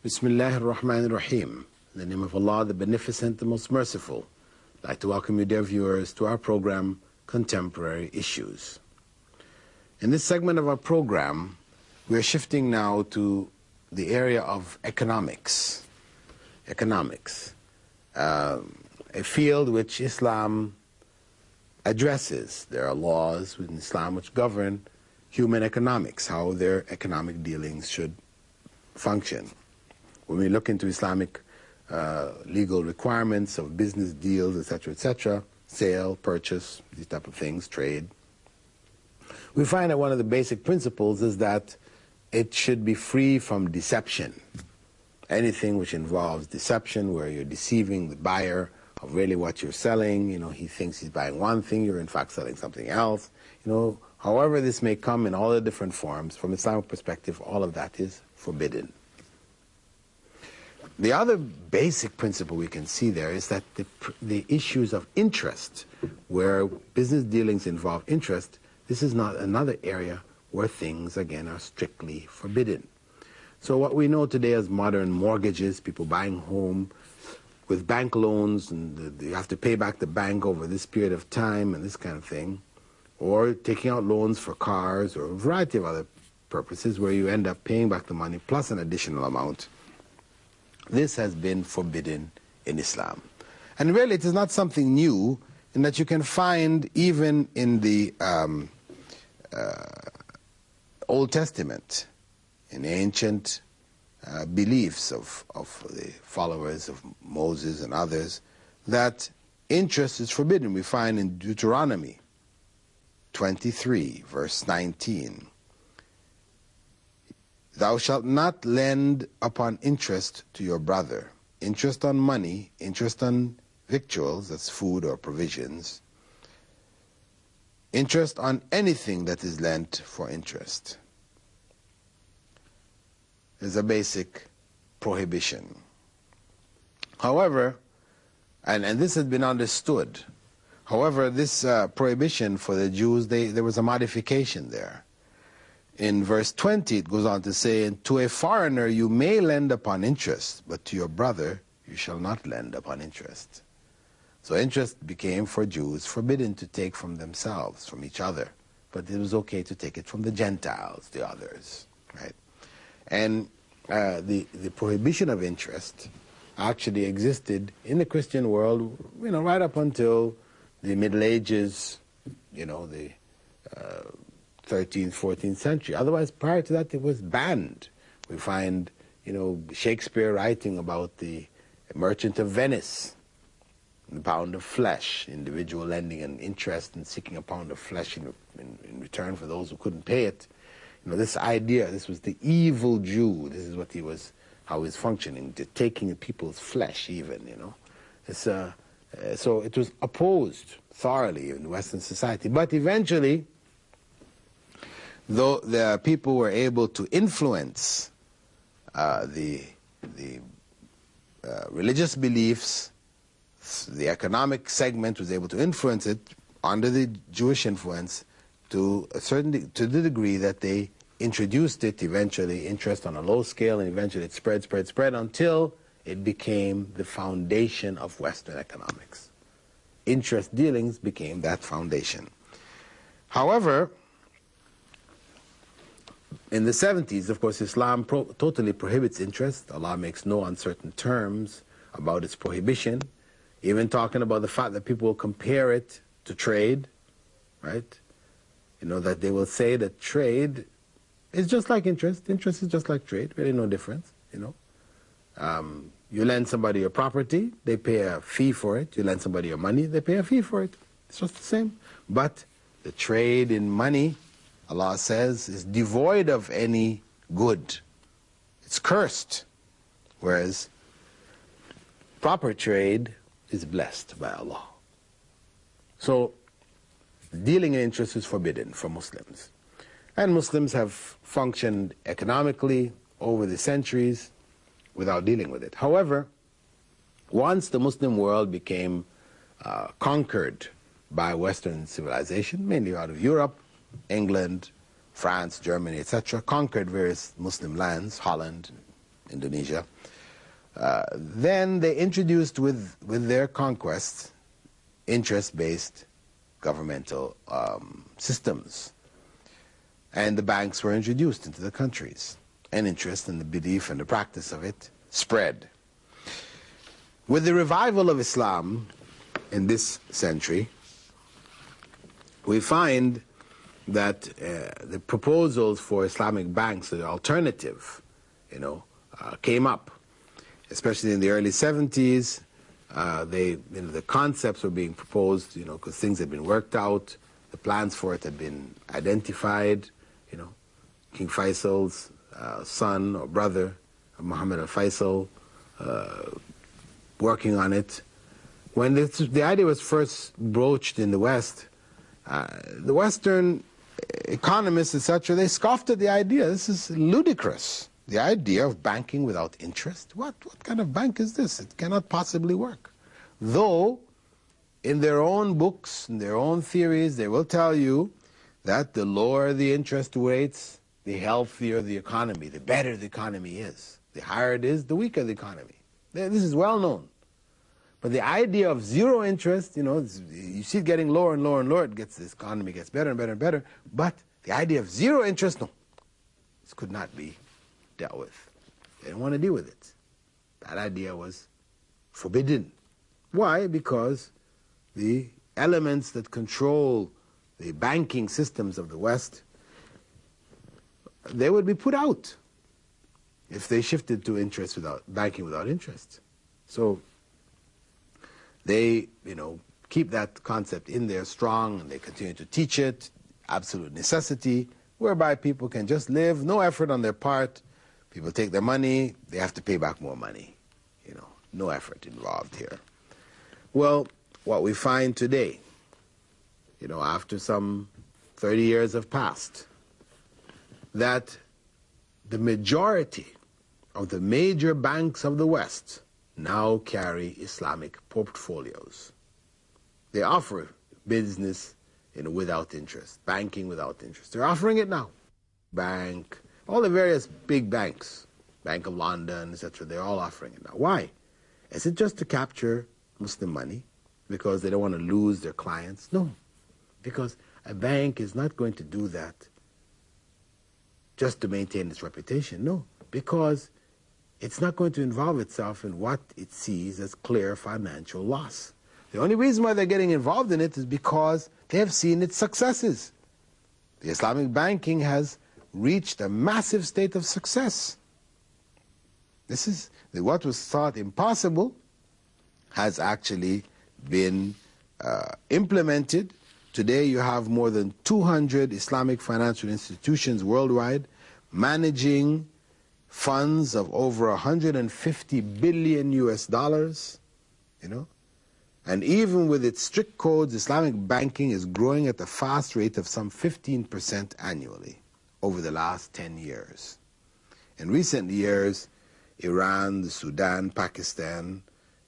Bismillah ar-Rahman ar-Rahim. In the name of Allah, the Beneficent, the Most Merciful. I'd like to welcome you, dear viewers, to our program, Contemporary Issues. In this segment of our program, we are shifting now to the area of economics. Economics, a field which Islam addresses. There are laws within Islam which govern human economics, how their economic dealings should function. When we look into Islamic legal requirements of business deals, etc., sale, purchase, these type of things, trade, we find that one of the basic principles is that it should be free from deception. Anything which involves deception, where you're deceiving the buyer of really what you're selling, he thinks he's buying one thing, you're in fact selling something else. However this may come in all the different forms, from Islamic perspective, all of that is forbidden. The other basic principle we can see there is that the issues of interest, where business dealings involve interest, this is not another area where things, again, are strictly forbidden. So what we know today as modern mortgages, people buying home with bank loans, and you have to pay back the bank over this period of time and this kind of thing, or taking out loans for cars or a variety of other purposes where you end up paying back the money plus an additional amount. This has been forbidden in Islam. And really it is not something new, in that you can find even in the Old Testament, in ancient beliefs of the followers of Moses and others, that interest is forbidden. We find in Deuteronomy 23, verse 19, "Thou shalt not lend upon interest to your brother." Interest on money, interest on victuals, that's food or provisions. Interest on anything that is lent for interest is a basic prohibition. However, and this has been understood, however, this prohibition for the Jews, there was a modification there. In verse 20, it goes on to say, "And to a foreigner you may lend upon interest, but to your brother you shall not lend upon interest." So interest became, for Jews, forbidden to take from themselves, from each other, but it was okay to take it from the Gentiles, the others, right? And the prohibition of interest actually existed in the Christian world, right up until the Middle Ages, the 13th, 14th century. Otherwise, prior to that, it was banned. We find, Shakespeare writing about the Merchant of Venice, the pound of flesh, individual lending an interest and seeking a pound of flesh in return for those who couldn't pay it. This idea, this was the evil Jew. This is what how he was functioning, taking people's flesh even, so it was opposed thoroughly in Western society. But eventually, though the people were able to influence the religious beliefs, the economic segment was able to influence it under the Jewish influence to the degree that they introduced it eventually, interest on a low scale, and eventually it spread until it became the foundation of Western economics. Interest dealings became that foundation. However, in the 70s, of course, Islam totally prohibits interest. Allah makes no uncertain terms about its prohibition, even talking about the fact that people will compare it to trade, right? That they will say that trade is just like interest. Interest is just like trade, really no difference, You lend somebody your property, they pay a fee for it. You lend somebody your money, they pay a fee for it. It's just the same. But the trade in money, Allah says, is devoid of any good. It's cursed. Whereas proper trade is blessed by Allah. So dealing in interest is forbidden for Muslims. And Muslims have functioned economically over the centuries without dealing with it. However, once the Muslim world became conquered by Western civilization, mainly out of Europe, England, France, Germany, etc., conquered various Muslim lands, Holland, Indonesia. Then they introduced with their conquest interest-based governmental systems. And the banks were introduced into the countries. And interest and the belief and the practice of it spread. With the revival of Islam in this century, we find that the proposals for Islamic banks, the alternative, came up, especially in the early 70s. The concepts were being proposed, because things had been worked out, the plans for it had been identified. King Faisal's son or brother, Muhammad al-Faisal, working on it. When the idea was first broached in the West, the Western economists, etc., they scoffed at the idea. This is ludicrous. The idea of banking without interest? What kind of bank is this? It cannot possibly work. Though, in their own books, in their own theories, they will tell you that the lower the interest rates, the healthier the economy, the better the economy is. The higher it is, the weaker the economy. This is well known. But the idea of zero interest, you see it getting lower and lower and lower. This economy gets better and better and better. But the idea of zero interest, no. This could not be dealt with. They didn't want to deal with it. That idea was forbidden. Why? Because the elements that control the banking systems of the West, they would be put out if they shifted to banking without interest. So they, keep that concept in there strong, and they continue to teach it, absolute necessity, whereby people can just live, no effort on their part. People take their money, they have to pay back more money. No effort involved here. Well, what we find today, after some 30 years have passed, that the majority of the major banks of the West now carry Islamic portfolios. They offer business without interest, banking without interest. They're offering it now. Bank, all the various big banks, Bank of London, etc., they're all offering it now. Why? Is it just to capture Muslim money because they don't want to lose their clients? No, because a bank is not going to do that just to maintain its reputation. No, because it's not going to involve itself in what it sees as clear financial loss. The only reason why they're getting involved in it is because they have seen its successes. The Islamic banking has reached a massive state of success. This is what was thought impossible has actually been implemented. Today you have more than 200 Islamic financial institutions worldwide managing funds of over 150 billion US dollars, And even with its strict codes, Islamic banking is growing at a fast rate of some 15% annually over the last 10 years. In recent years, Iran, the Sudan, Pakistan,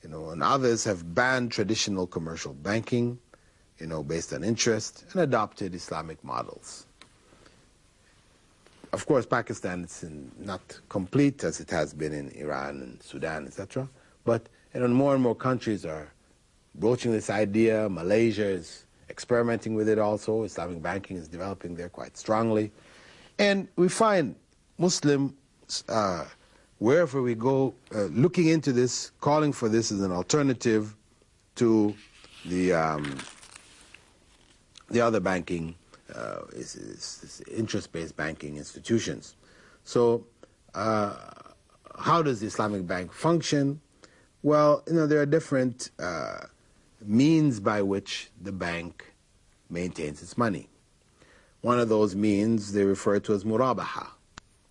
and others have banned traditional commercial banking, based on interest, and adopted Islamic models. Of course, Pakistan is not complete as it has been in Iran and Sudan, etc. But more and more countries are broaching this idea. Malaysia is experimenting with it also. Islamic banking is developing there quite strongly. And we find Muslims, wherever we go, looking into this, calling for this as an alternative to the other banking, is interest-based banking institutions. So how does the Islamic bank function? Well, there are different means by which the bank maintains its money. One of those means they refer to as murabaha.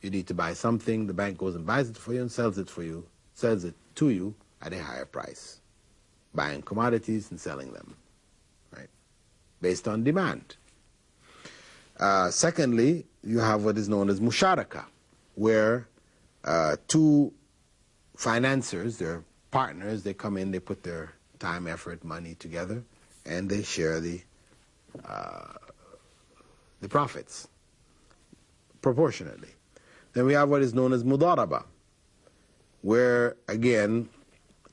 You need to buy something, the bank goes and buys it for you and sells it to you at a higher price. Buying commodities and selling them, right? Based on demand. Secondly, you have what is known as musharaka, where two financiers, they're partners, they come in, they put their time, effort, money together, and they share the profits proportionately. Then we have what is known as mudaraba, where, again,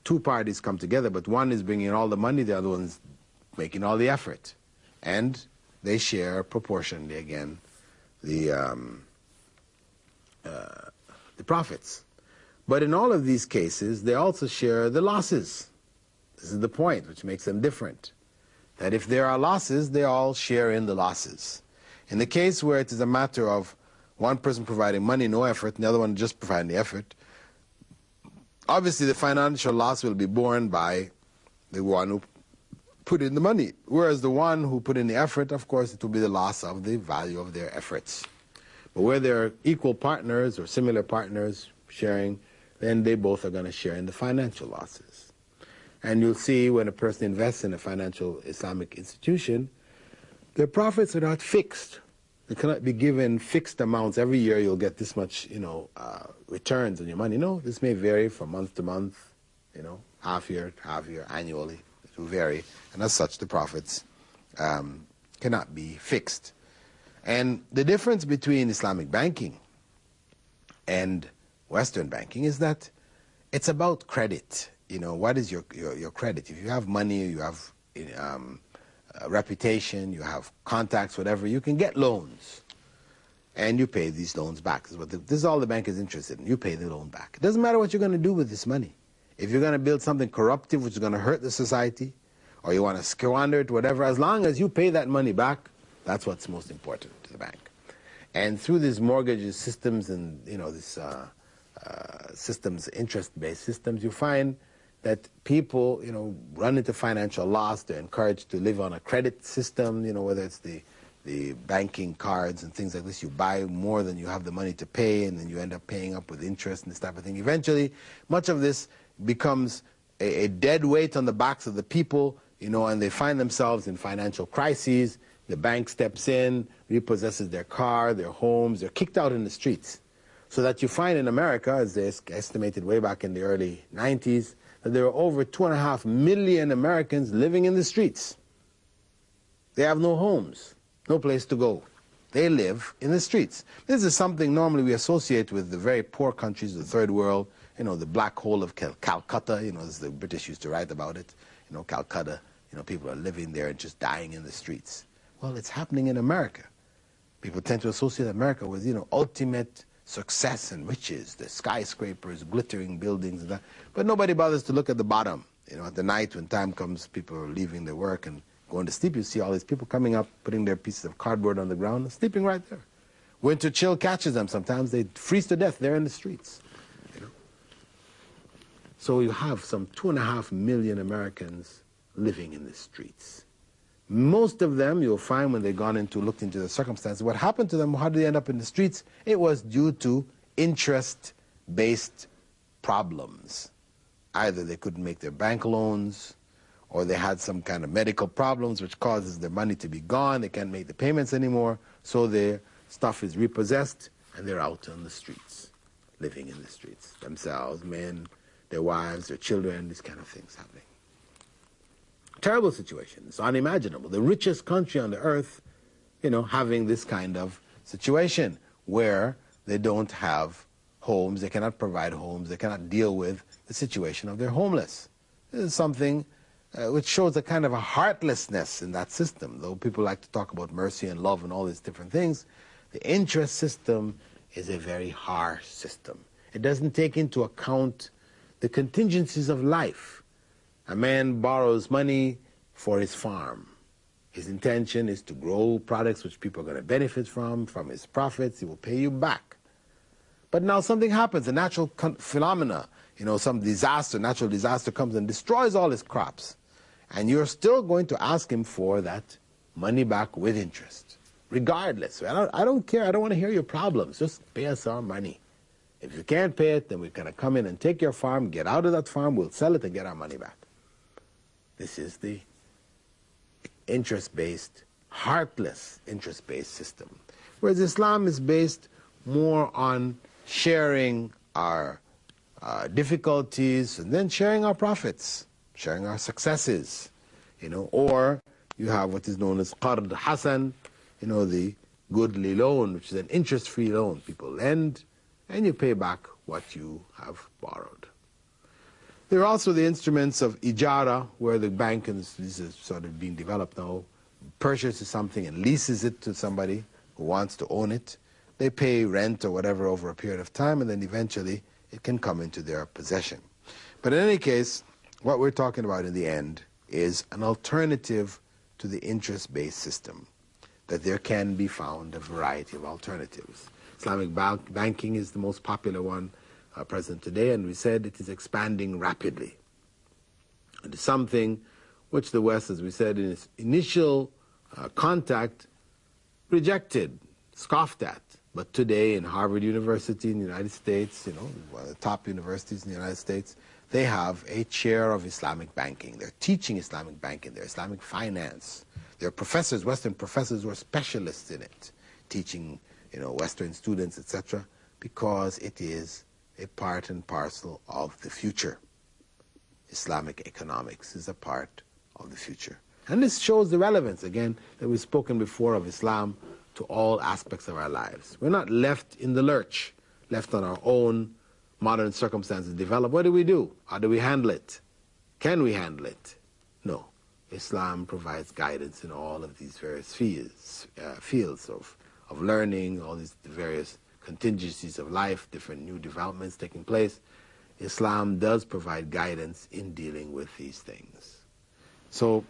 two parties come together, but one is bringing all the money, the other one's making all the effort. And they share proportionally, again, the profits. But in all of these cases, they also share the losses. This is the point which makes them different. That if there are losses, they all share in the losses. In the case where it is a matter of one person providing money, no effort, and the other one just providing the effort, obviously the financial loss will be borne by the one who put in the money. Whereas the one who put in the effort, of course, it will be the loss of the value of their efforts. But where they're equal partners or similar partners sharing, then they both are going to share in the financial losses. And you'll see when a person invests in a financial Islamic institution, their profits are not fixed. They cannot be given fixed amounts. Every year you'll get this much, returns on your money. No, this may vary from month to month, half year to half year, annually. It will vary. And as such, the profits cannot be fixed. And the difference between Islamic banking and Western banking is that it's about credit. What is your credit? If you have money, you have reputation, you have contacts, whatever, you can get loans. And you pay these loans back. This is all the bank is interested in. You pay the loan back. It doesn't matter what you're going to do with this money. If you're going to build something corruptive which is going to hurt the society, or you want to squander it, whatever, as long as you pay that money back, that's what's most important to the bank. And through these mortgages systems and, this systems, interest-based systems, you find that people, run into financial loss. They're encouraged to live on a credit system, whether it's the banking cards and things like this. You buy more than you have the money to pay, and then you end up paying up with interest and this type of thing. Eventually, much of this becomes a dead weight on the backs of the people, and they find themselves in financial crises. The bank steps in, repossesses their car, their homes. They're kicked out in the streets. So that you find in America, as they estimated way back in the early 90s, that there are over 2.5 million Americans living in the streets. They have no homes, no place to go. They live in the streets. This is something normally we associate with the very poor countries of the third world, the black hole of Calcutta, as the British used to write about it, Calcutta, people are living there and just dying in the streets. Well, it's happening in America. People tend to associate America with, ultimate success and riches, the skyscrapers, glittering buildings and that. But nobody bothers to look at the bottom. At the night when time comes, people are leaving their work and going to sleep. You see all these people coming up, putting their pieces of cardboard on the ground and sleeping right there. Winter chill catches them sometimes. They freeze to death there in the streets. So you have some 2.5 million Americans living in the streets. Most of them, you'll find when they've looked into the circumstances, what happened to them, how did they end up in the streets? It was due to interest-based problems. Either they couldn't make their bank loans, or they had some kind of medical problems which causes their money to be gone. They can't make the payments anymore, so their stuff is repossessed, and they're out on the streets, living in the streets. Themselves, men, their wives, their children, these kind of things happening. Terrible situation. It's unimaginable. The richest country on the earth, having this kind of situation where they don't have homes, they cannot provide homes, they cannot deal with the situation of their homeless. This is something which shows a kind of a heartlessness in that system. Though people like to talk about mercy and love and all these different things, the interest system is a very harsh system. It doesn't take into account the contingencies of life. A man borrows money for his farm. His intention is to grow products which people are going to benefit from his profits. He will pay you back. But now something happens, a natural phenomena, some disaster, natural disaster comes and destroys all his crops. And you're still going to ask him for that money back with interest, regardless. I don't care. I don't want to hear your problems. Just pay us our money. If you can't pay it, then we're going to come in and take your farm, get out of that farm, we'll sell it and get our money back. This is the interest-based, heartless interest-based system. Whereas Islam is based more on sharing our difficulties and then sharing our profits, sharing our successes, or you have what is known as qard hasan, the goodly loan, which is an interest-free loan. People lend and you pay back what you have borrowed. There are also the instruments of ijara, where the bank, and this is sort of being developed now, purchases something and leases it to somebody who wants to own it. They pay rent or whatever over a period of time, and then eventually it can come into their possession. But in any case, what we're talking about in the end is an alternative to the interest-based system, that there can be found a variety of alternatives. Islamic banking is the most popular one present today, and we said it is expanding rapidly. It is something which the West, as we said in its initial contact, rejected, scoffed at. But today in Harvard University in the United States, one of the top universities in the United States, they have a chair of Islamic banking. They're teaching Islamic banking, they're Islamic finance. There are professors, Western professors who are specialists in it, teaching Western students, etc., because it is a part and parcel of the future. Islamic economics is a part of the future. And this shows the relevance, again, that we've spoken before of Islam to all aspects of our lives. We're not left in the lurch, left on our own. Modern circumstances develop. What do? How do we handle it? Can we handle it? No. Islam provides guidance in all of these various fields of learning, all these various contingencies of life, different new developments taking place. Islam does provide guidance in dealing with these things. So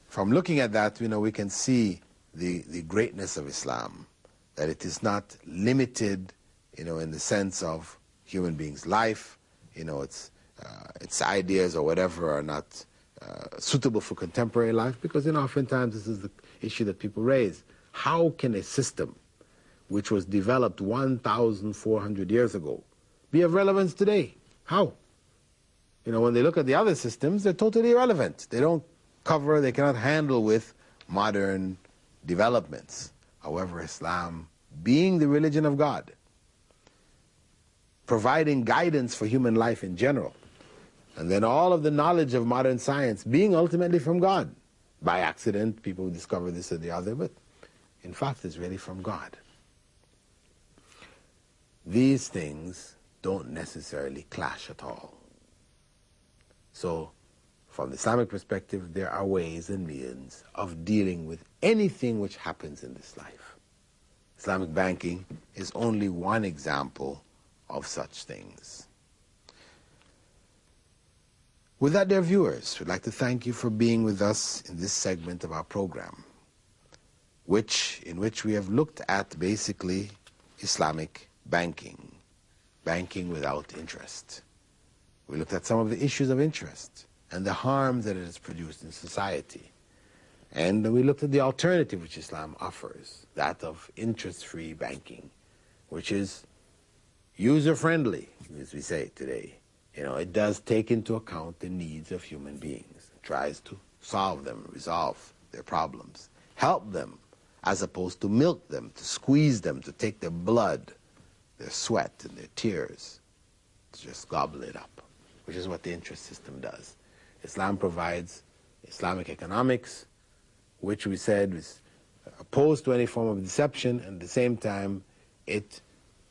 from looking at that, we can see the greatness of Islam, that it is not limited, in the sense of human beings' life, its ideas or whatever are not suitable for contemporary life, because oftentimes this is the issue that people raise. How can a system which was developed 1,400 years ago be of relevance today? How? When they look at the other systems, they're totally irrelevant. They cannot handle with modern developments. However, Islam, being the religion of God, providing guidance for human life in general, and then all of the knowledge of modern science being ultimately from God. By accident, people discover this or the other, but in fact it's really from God. These things don't necessarily clash at all. So, from the Islamic perspective, there are ways and means of dealing with anything which happens in this life. Islamic banking is only one example of such things. With that, dear viewers, we'd like to thank you for being with us in this segment of our program, in which we have looked at basically Islamic banking without interest. We looked at some of the issues of interest and the harm that it has produced in society. And we looked at the alternative which Islam offers, that of interest-free banking, which is user-friendly, as we say today. It does take into account the needs of human beings. It tries to solve them, resolve their problems, help them, as opposed to milk them, to squeeze them, to take their blood, their sweat, and their tears, to just gobble it up, which is what the interest system does. Islam provides Islamic economics, which we said is opposed to any form of deception, and at the same time it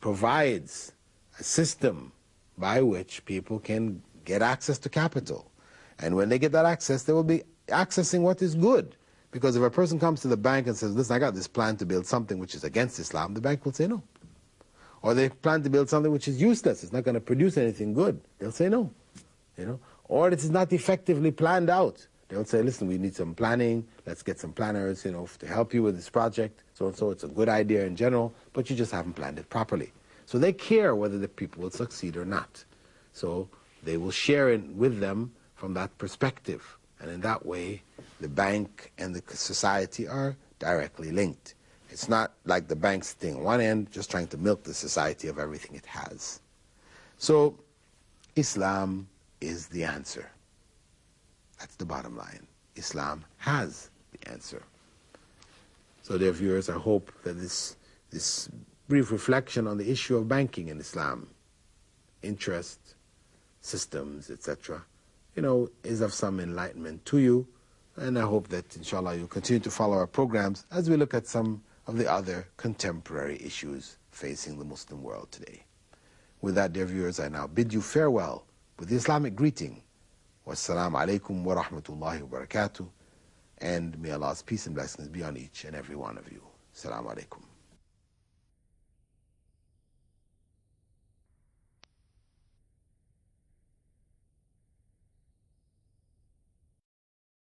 provides a system by which people can get access to capital. And when they get that access, they will be accessing what is good. Because if a person comes to the bank and says, listen, I got this plan to build something which is against Islam, the bank will say no. Or they plan to build something which is useless, it's not going to produce anything good, they'll say no. Or it is not effectively planned out. They'll say, listen, we need some planning, let's get some planners, to help you with this project, so and so. It's a good idea in general, but you just haven't planned it properly. So they care whether the people will succeed or not. So they will share it with them from that perspective. And in that way, the bank and the society are directly linked. It's not like the bank sitting on one end, just trying to milk the society of everything it has. So Islam is the answer. That's the bottom line. Islam has the answer. So dear viewers, I hope that this brief reflection on the issue of banking in Islam, interest, systems, etc., is of some enlightenment to you. And I hope that, inshallah, you'll continue to follow our programs as we look at some of the other contemporary issues facing the Muslim world today. With that, dear viewers, I now bid you farewell with the Islamic greeting. Wassalamu alaikum wa rahmatullahi wa barakatuh. And may Allah's peace and blessings be on each and every one of you. Assalamu alaikum.